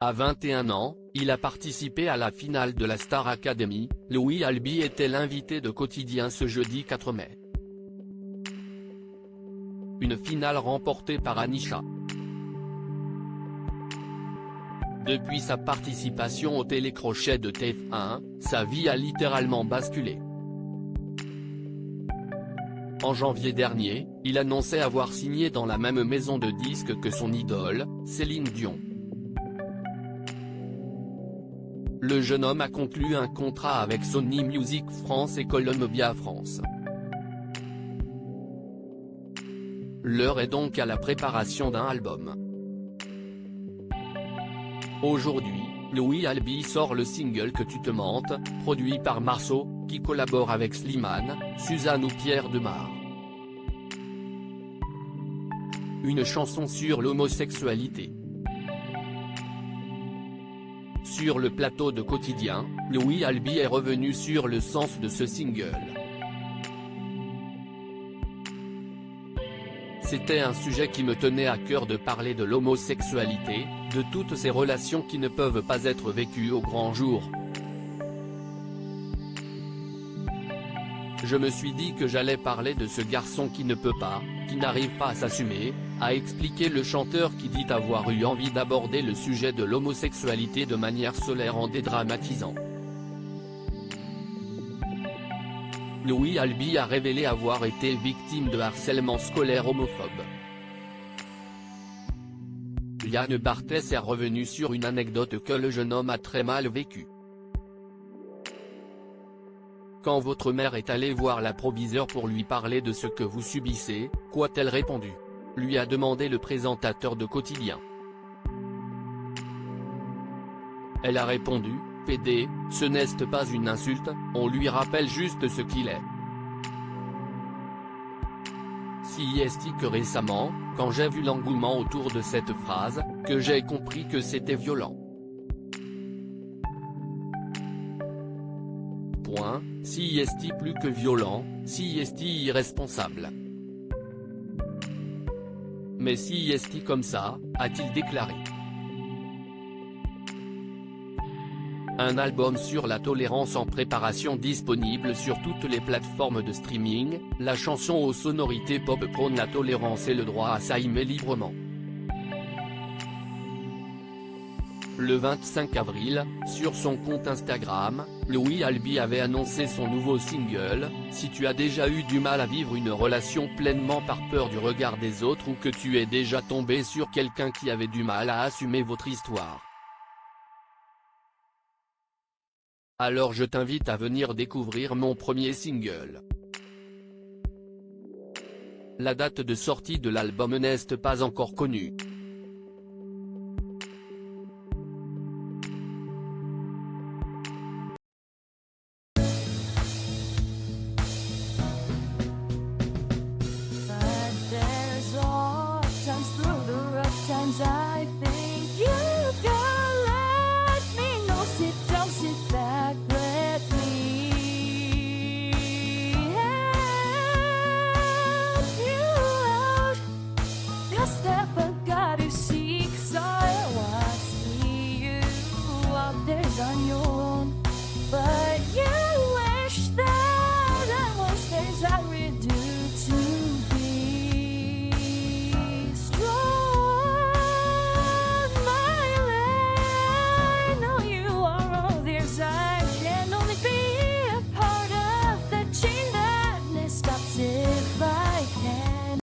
À 21 ans, il a participé à la finale de la Star Academy. Louis Albi était l'invité de Quotidien ce jeudi 4 mai. Une finale remportée par Anisha. Depuis sa participation au télécrochet de TF1, sa vie a littéralement basculé. En janvier dernier, il annonçait avoir signé dans la même maison de disques que son idole, Céline Dion. Le jeune homme a conclu un contrat avec Sony Music France et Columbia France. L'heure est donc à la préparation d'un album. Aujourd'hui, Louis Albi sort le single Que tu te mentes, produit par Marceau, qui collabore avec Slimane, Suzanne ou Pierre Demar. Une chanson sur l'homosexualité. Sur le plateau de Quotidien, Louis Albi est revenu sur le sens de ce single. C'était un sujet qui me tenait à cœur de parler de l'homosexualité, de toutes ces relations qui ne peuvent pas être vécues au grand jour. Je me suis dit que j'allais parler de ce garçon qui ne peut pas, qui n'arrive pas à s'assumer, a expliqué le chanteur qui dit avoir eu envie d'aborder le sujet de l'homosexualité de manière solaire en dédramatisant. Louis Albi a révélé avoir été victime de harcèlement scolaire homophobe. Yann Barthès est revenu sur une anecdote que le jeune homme a très mal vécue. Quand votre mère est allée voir la proviseure pour lui parler de ce que vous subissez, qu'a-t-elle répondu ? Lui a demandé le présentateur de Quotidien. Elle a répondu, « PD, ce n'est pas une insulte, on lui rappelle juste ce qu'il est. » Si est que récemment, quand j'ai vu l'engouement autour de cette phrase, que j'ai compris que c'était violent. Point, si est plus que violent, si est irresponsable. Mais si est comme ça, a-t-il déclaré. Un album sur la tolérance en préparation disponible sur toutes les plateformes de streaming, la chanson aux sonorités pop prône la tolérance et le droit à s'aimer librement. Le 25 avril, sur son compte Instagram, Louis Albi avait annoncé son nouveau single, « Si tu as déjà eu du mal à vivre une relation pleinement par peur du regard des autres ou que tu es déjà tombé sur quelqu'un qui avait du mal à assumer votre histoire. Alors je t'invite à venir découvrir mon premier single. » La date de sortie de l'album n'est pas encore connue.